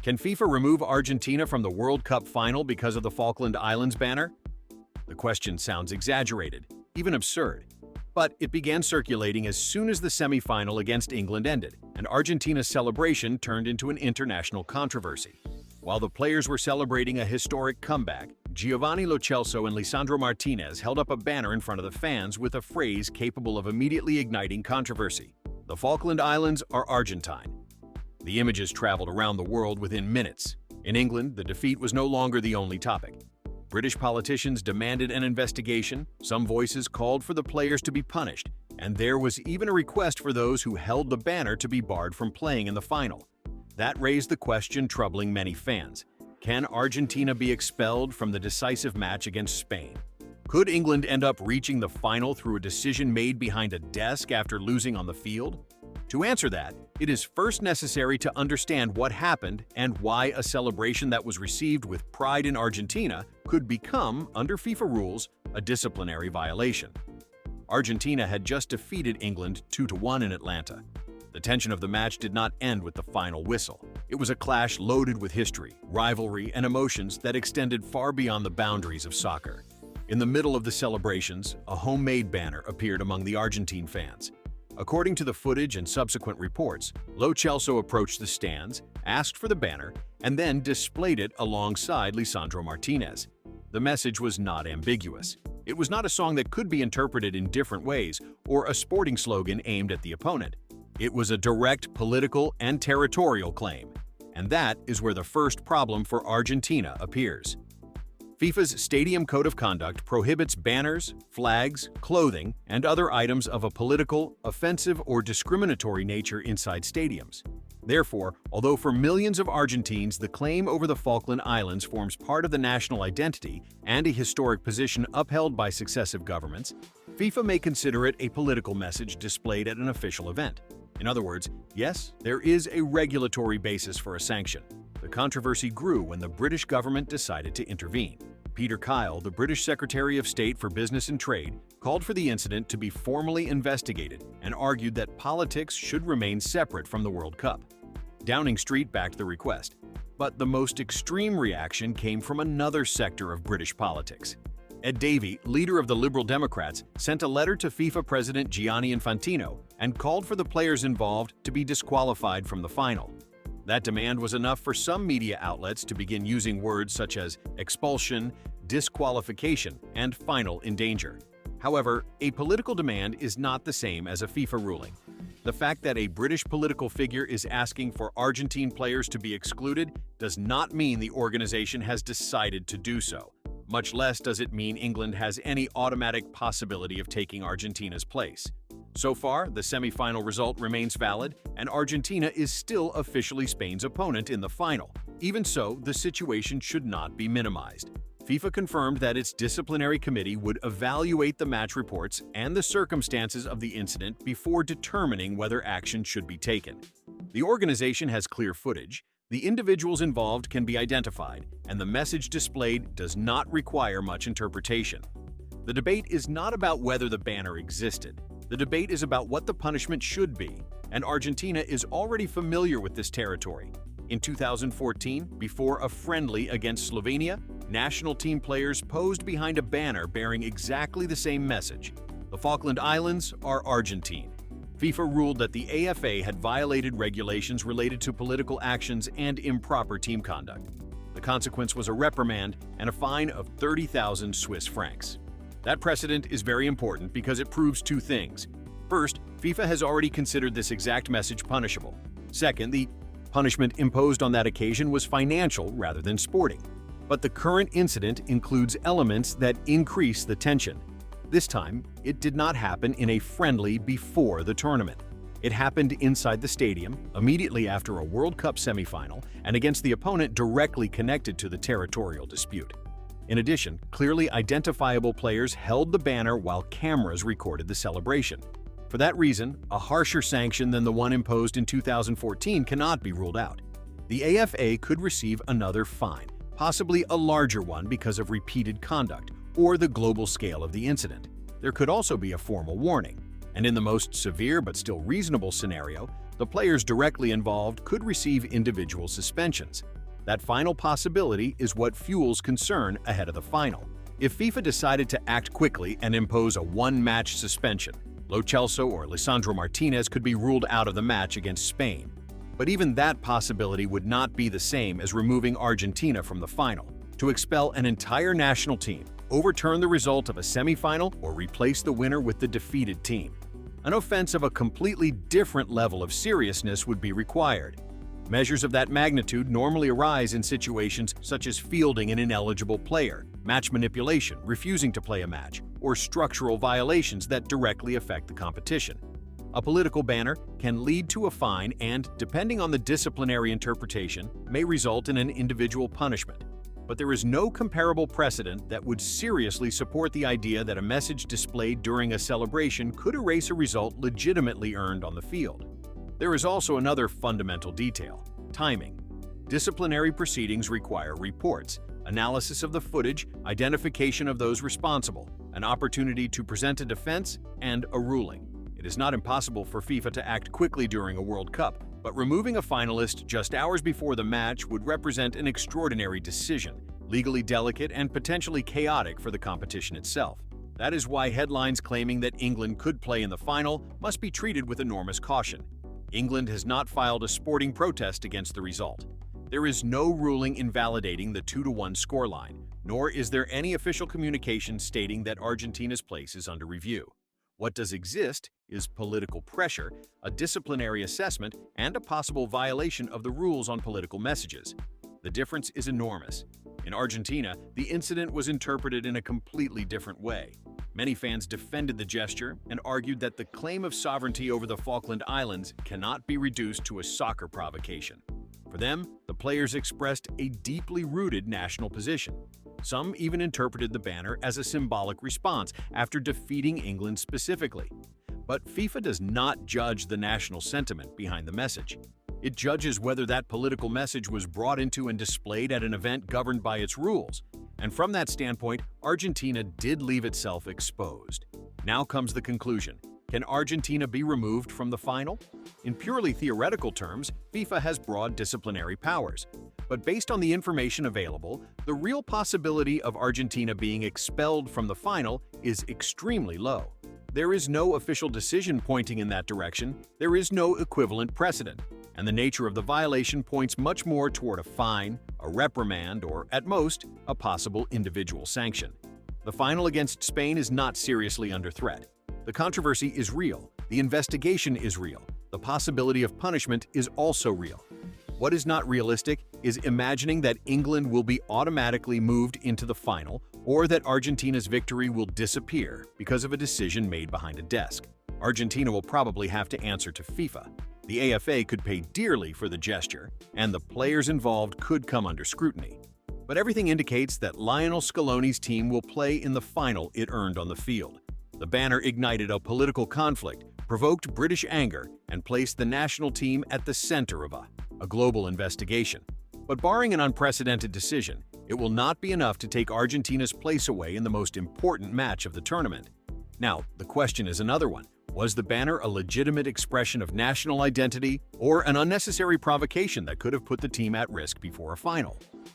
Can FIFA remove Argentina from the World Cup final because of the Falkland Islands banner? The question sounds exaggerated, even absurd. But it began circulating as soon as the semi-final against England ended, and Argentina's celebration turned into an international controversy. While the players were celebrating a historic comeback, Giovanni Lo Celso and Lisandro Martinez held up a banner in front of the fans with a phrase capable of immediately igniting controversy. "The Falkland Islands are Argentine." The images traveled around the world within minutes. In England, the defeat was no longer the only topic. British politicians demanded an investigation, some voices called for the players to be punished, and there was even a request for those who held the banner to be barred from playing in the final. That raised the question troubling many fans. Can Argentina be expelled from the decisive match against Spain? Could England end up reaching the final through a decision made behind a desk after losing on the field? To answer that, it is first necessary to understand what happened and why a celebration that was received with pride in Argentina could become, under FIFA rules, a disciplinary violation. Argentina had just defeated England 2-1 in Atlanta. The tension of the match did not end with the final whistle. It was a clash loaded with history, rivalry, and emotions that extended far beyond the boundaries of soccer. In the middle of the celebrations, a homemade banner appeared among the Argentine fans. According to the footage and subsequent reports, Lo Celso approached the stands, asked for the banner, and then displayed it alongside Lisandro Martinez. The message was not ambiguous. It was not a song that could be interpreted in different ways or a sporting slogan aimed at the opponent. It was a direct political and territorial claim, and that is where the first problem for Argentina appears. FIFA's Stadium Code of Conduct prohibits banners, flags, clothing, and other items of a political, offensive, or discriminatory nature inside stadiums. Therefore, although for millions of Argentines the claim over the Falkland Islands forms part of the national identity and a historic position upheld by successive governments, FIFA may consider it a political message displayed at an official event. In other words, yes, there is a regulatory basis for a sanction. The controversy grew when the British government decided to intervene. Peter Kyle, the British Secretary of State for Business and Trade, called for the incident to be formally investigated and argued that politics should remain separate from the World Cup. Downing Street backed the request, but the most extreme reaction came from another sector of British politics. Ed Davey, leader of the Liberal Democrats, sent a letter to FIFA President Gianni Infantino and called for the players involved to be disqualified from the final. That demand was enough for some media outlets to begin using words such as expulsion, disqualification, and final in danger. However, a political demand is not the same as a FIFA ruling. The fact that a British political figure is asking for Argentine players to be excluded does not mean the organization has decided to do so. Much less does it mean England has any automatic possibility of taking Argentina's place. So far, the semi-final result remains valid, and Argentina is still officially Spain's opponent in the final. Even so, the situation should not be minimized. FIFA confirmed that its disciplinary committee would evaluate the match reports and the circumstances of the incident before determining whether action should be taken. The organization has clear footage, the individuals involved can be identified, and the message displayed does not require much interpretation. The debate is not about whether the banner existed. The debate is about what the punishment should be, and Argentina is already familiar with this territory. In 2014, before a friendly against Slovenia, national team players posed behind a banner bearing exactly the same message: "The Falkland Islands are Argentine." FIFA ruled that the AFA had violated regulations related to political actions and improper team conduct. The consequence was a reprimand and a fine of 30,000 Swiss francs. That precedent is very important because it proves two things. First, FIFA has already considered this exact message punishable. Second, the punishment imposed on that occasion was financial rather than sporting. But the current incident includes elements that increase the tension. This time, it did not happen in a friendly before the tournament. It happened inside the stadium, immediately after a World Cup semifinal, and against the opponent directly connected to the territorial dispute. In addition, clearly identifiable players held the banner while cameras recorded the celebration. For that reason, a harsher sanction than the one imposed in 2014 cannot be ruled out. The AFA could receive another fine, possibly a larger one because of repeated conduct or the global scale of the incident. There could also be a formal warning, and in the most severe but still reasonable scenario, the players directly involved could receive individual suspensions. That final possibility is what fuels concern ahead of the final. If FIFA decided to act quickly and impose a one-match suspension, Lo Celso or Lisandro Martinez could be ruled out of the match against Spain. But even that possibility would not be the same as removing Argentina from the final. To expel an entire national team, overturn the result of a semi-final, or replace the winner with the defeated team. An offense of a completely different level of seriousness would be required. Measures of that magnitude normally arise in situations such as fielding an ineligible player, match manipulation, refusing to play a match, or structural violations that directly affect the competition. A political banner can lead to a fine and, depending on the disciplinary interpretation, may result in an individual punishment. But there is no comparable precedent that would seriously support the idea that a message displayed during a celebration could erase a result legitimately earned on the field. There is also another fundamental detail: timing. Disciplinary proceedings require reports, analysis of the footage, identification of those responsible, an opportunity to present a defense, and a ruling. It is not impossible for FIFA to act quickly during a World Cup, but removing a finalist just hours before the match would represent an extraordinary decision, legally delicate and potentially chaotic for the competition itself. That is why headlines claiming that England could play in the final must be treated with enormous caution. England has not filed a sporting protest against the result. There is no ruling invalidating the 2-1 scoreline, nor is there any official communication stating that Argentina's place is under review. What does exist is political pressure, a disciplinary assessment, and a possible violation of the rules on political messages. The difference is enormous. In Argentina, the incident was interpreted in a completely different way. Many fans defended the gesture and argued that the claim of sovereignty over the Falkland Islands cannot be reduced to a soccer provocation. For them, the players expressed a deeply rooted national position. Some even interpreted the banner as a symbolic response after defeating England specifically. But FIFA does not judge the national sentiment behind the message. It judges whether that political message was brought into and displayed at an event governed by its rules. And from that standpoint, Argentina did leave itself exposed. Now comes the conclusion. Can Argentina be removed from the final? In purely theoretical terms, FIFA has broad disciplinary powers. But based on the information available, the real possibility of Argentina being expelled from the final is extremely low. There is no official decision pointing in that direction, there is no equivalent precedent, and the nature of the violation points much more toward a fine, a reprimand, or, at most, a possible individual sanction. The final against Spain is not seriously under threat. The controversy is real, the investigation is real, the possibility of punishment is also real. What is not realistic is imagining that England will be automatically moved into the final or that Argentina's victory will disappear because of a decision made behind a desk. Argentina will probably have to answer to FIFA. The AFA could pay dearly for the gesture, and the players involved could come under scrutiny. But everything indicates that Lionel Scaloni's team will play in the final it earned on the field. The banner ignited a political conflict, provoked British anger, and placed the national team at the center of a global investigation. But barring an unprecedented decision, it will not be enough to take Argentina's place away in the most important match of the tournament. Now, the question is another one. Was the banner a legitimate expression of national identity or an unnecessary provocation that could have put the team at risk before a final?